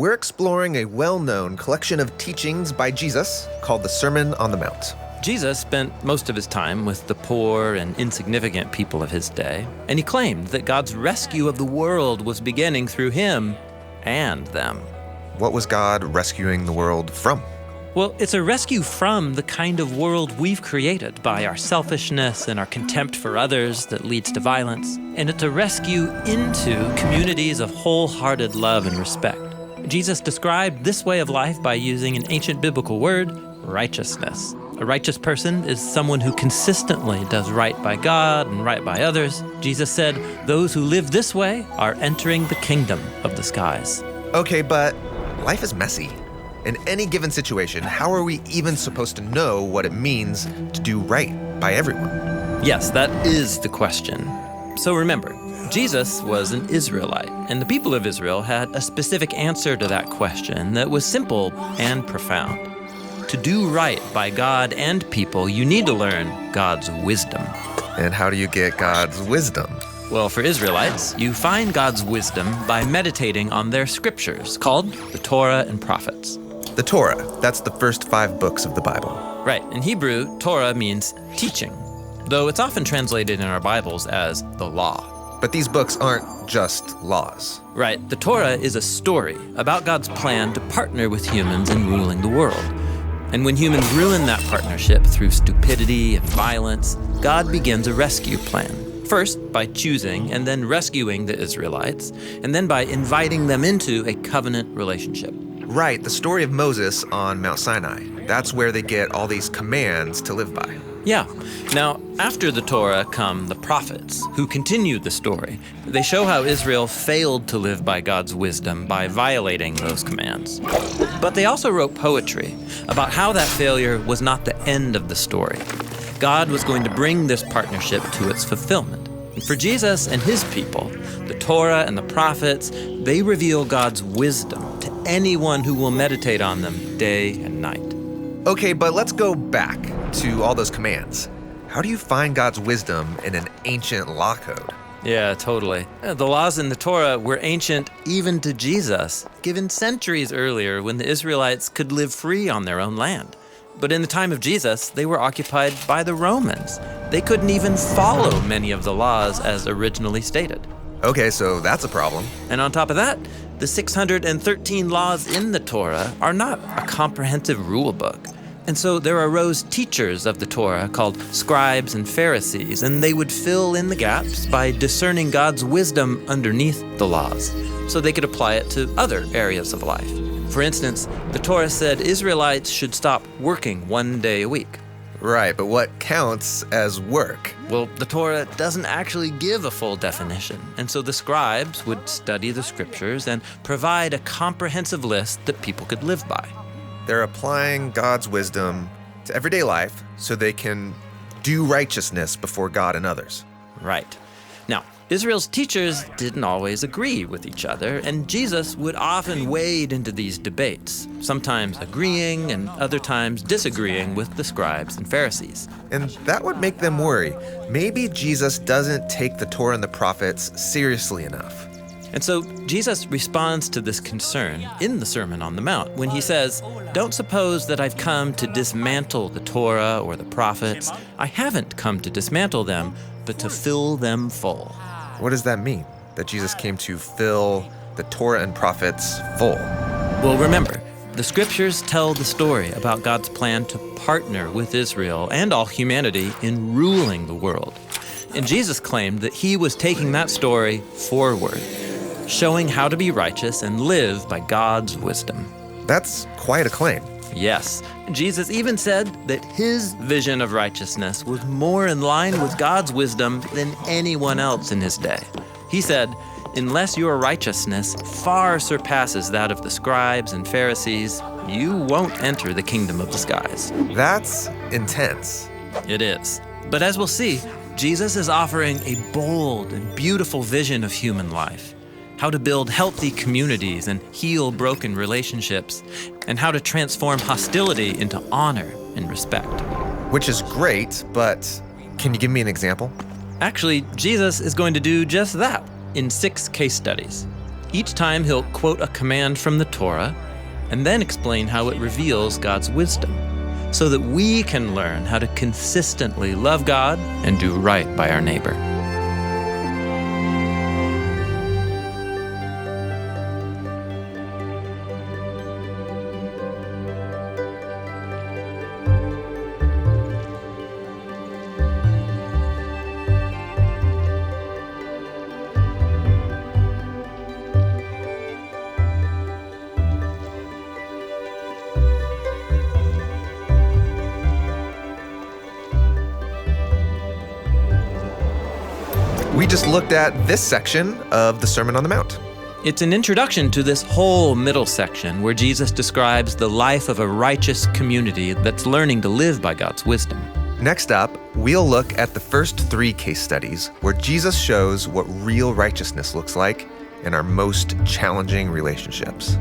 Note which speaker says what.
Speaker 1: We're exploring a well-known collection of teachings by Jesus called the Sermon on the Mount.
Speaker 2: Jesus spent most of his time with the poor and insignificant people of his day, and he claimed that God's rescue of the world was beginning through him and them.
Speaker 1: What was God rescuing the world from?
Speaker 2: Well, it's a rescue from the kind of world we've created by our selfishness and our contempt for others that leads to violence. And it's a rescue into communities of wholehearted love and respect. Jesus described this way of life by using an ancient biblical word, righteousness. A righteous person is someone who consistently does right by God and right by others. Jesus said, those who live this way are entering the kingdom of the skies.
Speaker 1: Okay, but life is messy. In any given situation, how are we even supposed to know what it means to do right by everyone?
Speaker 2: Yes, that is the question. So remember, Jesus was an Israelite, and the people of Israel had a specific answer to that question that was simple and profound. To do right by God and people, you need to learn God's wisdom.
Speaker 1: And how do you get God's wisdom?
Speaker 2: Well, for Israelites, you find God's wisdom by meditating on their scriptures, called the Torah and Prophets.
Speaker 1: The Torah, that's the first 5 books of the Bible.
Speaker 2: Right. In Hebrew, Torah means teaching, though it's often translated in our Bibles as the law.
Speaker 1: But these books aren't just laws.
Speaker 2: Right. The Torah is a story about God's plan to partner with humans in ruling the world. And when humans ruin that partnership through stupidity and violence, God begins a rescue plan. First, by choosing and then rescuing the Israelites, and then by inviting them into a covenant relationship.
Speaker 1: Right, the story of Moses on Mount Sinai. That's where they get all these commands to live by.
Speaker 2: Yeah. Now, after the Torah come the prophets, who continue the story. They show how Israel failed to live by God's wisdom by violating those commands. But they also wrote poetry about how that failure was not the end of the story. God was going to bring this partnership to its fulfillment. For Jesus and his people, the Torah and the prophets, they reveal God's wisdom to anyone who will meditate on them day and night.
Speaker 1: Okay, but let's go back to all those commands. How do you find God's wisdom in an ancient law code?
Speaker 2: Yeah, totally. The laws in the Torah were ancient even to Jesus, given centuries earlier when the Israelites could live free on their own land. But in the time of Jesus, they were occupied by the Romans. They couldn't even follow many of the laws as originally stated.
Speaker 1: Okay, so that's a problem.
Speaker 2: And on top of that, the 613 laws in the Torah are not a comprehensive rule book. And so there arose teachers of the Torah called scribes and Pharisees, and they would fill in the gaps by discerning God's wisdom underneath the laws, so they could apply it to other areas of life. For instance, the Torah said Israelites should stop working 1 day a week.
Speaker 1: Right, but what counts as work?
Speaker 2: Well, the Torah doesn't actually give a full definition, and so the scribes would study the scriptures and provide a comprehensive list that people could live by.
Speaker 1: They're applying God's wisdom to everyday life so they can do righteousness before God and others.
Speaker 2: Right. Now, Israel's teachers didn't always agree with each other, and Jesus would often wade into these debates, sometimes agreeing and other times disagreeing with the scribes and Pharisees.
Speaker 1: And that would make them worry. Maybe Jesus doesn't take the Torah and the prophets seriously enough.
Speaker 2: And so Jesus responds to this concern in the Sermon on the Mount when he says, "Don't suppose that I've come to dismantle the Torah or the prophets. I haven't come to dismantle them, but to fill them full."
Speaker 1: What does that mean? That Jesus came to fill the Torah and prophets full?
Speaker 2: Well, remember, the scriptures tell the story about God's plan to partner with Israel and all humanity in ruling the world. And Jesus claimed that he was taking that story forward, showing how to be righteous and live by God's wisdom.
Speaker 1: That's quite a claim.
Speaker 2: Yes, Jesus even said that his vision of righteousness was more in line with God's wisdom than anyone else in his day. He said, "Unless your righteousness far surpasses that of the scribes and Pharisees, you won't enter the kingdom of the skies."
Speaker 1: That's intense.
Speaker 2: It is. But as we'll see, Jesus is offering a bold and beautiful vision of human life. How to build healthy communities and heal broken relationships, and how to transform hostility into honor and respect.
Speaker 1: Which is great, but can you give me an example?
Speaker 2: Actually, Jesus is going to do just that in 6 case studies. Each time he'll quote a command from the Torah and then explain how it reveals God's wisdom, so that we can learn how to consistently love God and do right by our neighbor.
Speaker 1: We just looked at this section of the Sermon on the Mount.
Speaker 2: It's an introduction to this whole middle section where Jesus describes the life of a righteous community that's learning to live by God's wisdom.
Speaker 1: Next up, we'll look at the first 3 case studies where Jesus shows what real righteousness looks like in our most challenging relationships.